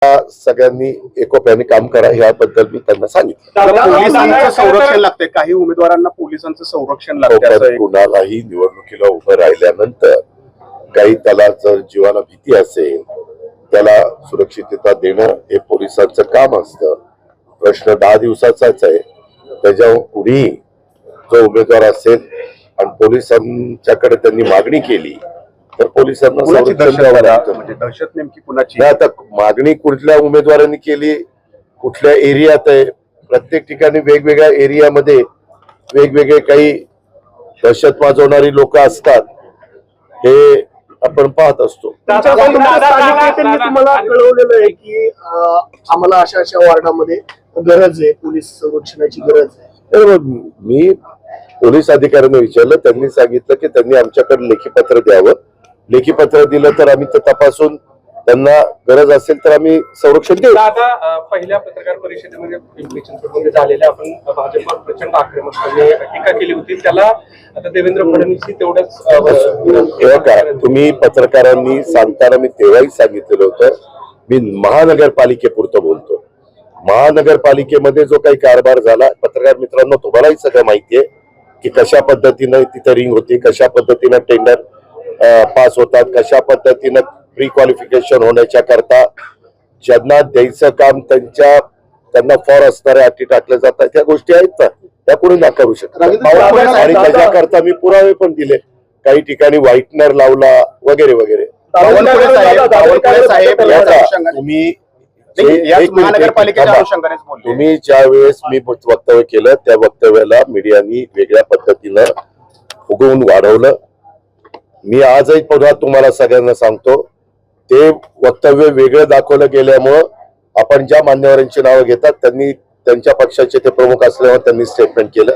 सगळ्यांनी एकोप्याने काम करा याबद्दल मी त्यांना सांगितलं. पोलिसांचं संरक्षण लागते, काही उमेदवारांना पोलिसांचं संरक्षण लागते. कुणालाही निवडणुकीला उभं राहिल्यानंतर काही त्याला जर जीवाला भीती असेल त्याला सुरक्षितता देणं हे पोलिसांचं काम असतं. प्रश्न 10 दिवसाचाच आहे. त्याच्यावर कुणी जो उमेदवार असेल आणि पोलिसांच्याकडे त्यांनी मागणी केली तर पोलिसांना संरक्षण द्यावं लागतं. म्हणजे दहशत नेमकी कुणाची? आता मागणी कुठल्या उमेदवारांनी केली, कुठल्या एरियात आहे, प्रत्येक ठिकाणी वेगवेगळ्या एरियामध्ये वेगवेगळे काही दहशत माजवणारी लोक असतात हे आपण पाहत असतो. तुम्हाला कळवलेलं आहे की आम्हाला अशा अशा वार्डामध्ये गरज आहे, पोलीस संरक्षणाची गरज आहे. मी पोलीस अधिकाऱ्यांना विचारलं, त्यांनी सांगितलं की त्यांनी आमच्याकडे लेखीपत्र द्यावं. लेखीपत्र दिलं तर आम्ही ते तपासून त्यांना गरज असेल तर आम्ही संरक्षण देऊ. आता पहिल्या पत्रकार परिषदेमध्ये पिंपरी चिंचवडमध्ये झालेल्या आपण भाजपवर प्रचंड आक्रमकपणे टीका केली होती. त्याला आता देवेंद्र फडणवीस तेवढंच का तुम्ही पत्रकारांनी सांगताना मी तेव्हाही सांगितलेलं होतं, मी महानगरपालिकेपुरतं बोलतो. महानगरपालिकेमध्ये जो काही कारभार झाला, पत्रकार मित्रांनो तुम्हालाही सगळं माहितीये की कशा पद्धतीनं तिथं रिंग होती, कशा पद्धतीनं टेंडर पास होतात, कशा पद्धतीनं प्री क्वालिफिकेशन होण्याच्या करता ज्यांना द्यायचं काम त्यांना फॉर असणाऱ्या अटी टाकल्या जातात. त्या गोष्टी आहेत ना, त्या कोणी नाकारू शकत आणि त्याच्याकरता मी पुरावे पण दिले. काही ठिकाणी व्हाईटनर लावला वगैरे वगैरे. तुम्ही ज्या वेळेस मी वक्तव्य केलं त्या वक्तव्याला मीडियानी वेगळ्या पद्धतीनं फुगवून वाढवलं. मी आजही पुन्हा तुम्हाला सगळ्यांना सांगतो, ते वक्तव्य वेगळं दाखवलं गेल्यामुळं आपण ज्या मान्यवरांची नावं घेतात त्यांनी त्यांच्या पक्षाचे ते प्रमुख असल्यामुळे त्यांनी स्टेटमेंट केलं.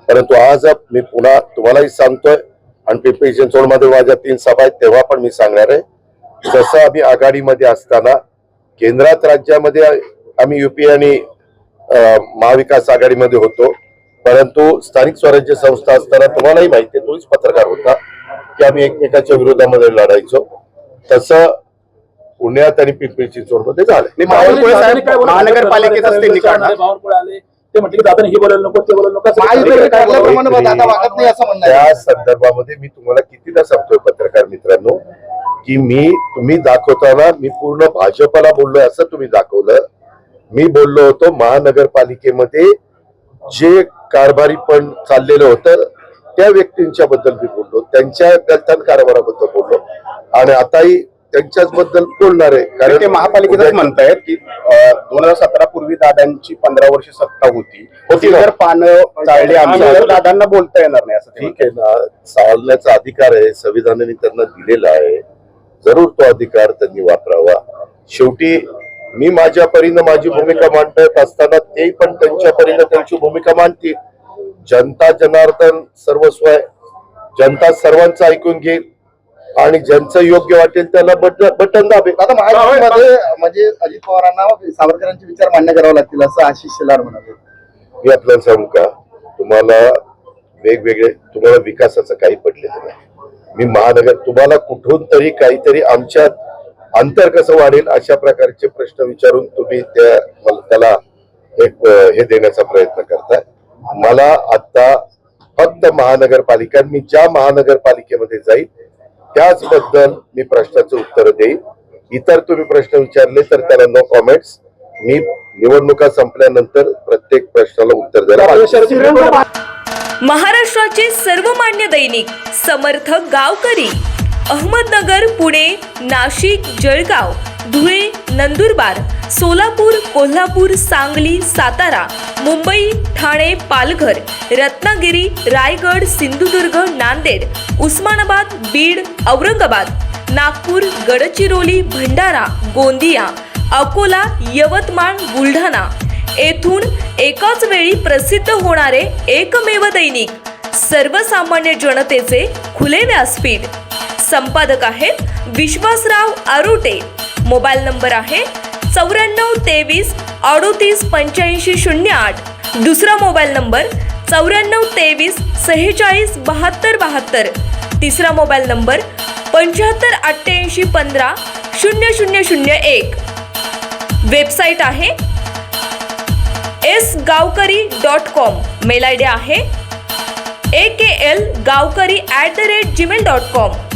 परंतु आज मी पुन्हा तुम्हालाही सांगतोय आणि पिंपरी चिंचवडमध्ये माझ्या 3 सभा आहेत तेव्हा पण मी सांगणार आहे, जसं आम्ही आघाडीमध्ये असताना केंद्रात राज्यामध्ये आम्ही युपी आणि महाविकास आघाडीमध्ये होतो, परंतु स्थानिक स्वराज्य संस्था असताना तुम्हालाही माहिती आहे, तोच पत्रकार होता की आम्ही एकमेकाच्या विरोधामध्ये लढायचो. तसं पुण्यात आणि पिंपरी चिंचवडमध्ये झालं. महानगरपालिकेचा त्या संदर्भामध्ये मी तुम्हाला कितीदा सांगतोय पत्रकार मित्रांनो की तुम्ही दाखवताना मी पूर्ण भाजपला बोललोय असं तुम्ही दाखवलं. मी बोललो होतो महानगरपालिकेमध्ये जे कारभारी पण चाललेलं होतं त्या व्यक्तींच्या बद्दल मी बोललो, त्यांच्या गलथान कारभाराबद्दल बोललो आणि आताही त्यांच्याच बद्दल बोलणार आहे. कारण ते महापालिकेतच म्हणतायत की 2017 पूर्वी दादांची 15 वर्ष सत्ता होती, जर पानं चालली आमच्या दादांना बोलता येणार नाही असं. ठीक आहे ना, चालण्याचा अधिकार आहे, संविधानाने त्यांना दिलेला आहे, जरूर तो अधिकार त्यांनी वापरावा. शेवटी मी माझ्या परीनं माझी भूमिका मांडत असताना ते पण त्यांच्या परीनं त्यांची भूमिका मांडतील. जनता जनार्दन सर्वस्व आहे, जनता सर्वांचं ऐकून घेईल आणि ज्यांचं योग्य वाटेल त्याला बटन दाबेल. आता महाराष्ट्रामध्ये म्हणजे अजित पवारांना सावरकरांचे विचार मान्य करावे लागतील असं आशिष शेलार म्हणाले. मी आपल्याला सांगू का, तुम्हाला विकासाचं काही पडलेलं नाही. मी तुम्हाला कुठून तरी काहीतरी आमच्यात अंतर कसं वाढेल अशा प्रकारचे प्रश्न विचारून तुम्ही त्याला एक हे देण्याचा प्रयत्न करताय. मला आता फक्त महानगरपालिका, मी ज्या महानगरपालिकेमध्ये जाईल त्याचबद्दल मी प्रश्नाचं उत्तर देईन. इतर तुम्ही प्रश्न विचारले तर त्याला नो कॉमेंट्स. मी निवडणुका संपल्यानंतर प्रत्येक प्रश्नाला उत्तर द्यायला. महाराष्ट्राचे सर्वमान्य दैनिक समर्थ गावकरी अहमदनगर, पुणे, नाशिक, जळगाव, धुळे, नंदुरबार, सोलापूर, कोल्हापूर, सांगली, सातारा, मुंबई, ठाणे, पालघर, रत्नागिरी, रायगड, सिंधुदुर्ग, नांदेड, उस्मानाबाद, बीड, औरंगाबाद, नागपूर, गडचिरोली, भंडारा, गोंदिया, अकोला, यवतमाळ, बुलढाणा येथून एकाच वेळी प्रसिद्ध होणारे एकमेव दैनिक, सर्वसामान्य जनतेचे खुले व्यासपीठ. संपादक आहेत विश्वासराव आरोटे. मोबाईल नंबर आहे 94 23 38 85 08. दुसरा मोबाईल नंबर 94 23 46 72 72. तिसरा मोबाईल नंबर 75 88 15 0001. वेबसाईट आहे sgavkari.com. मेल आय डी आहे AKLGavkari@gmail.com.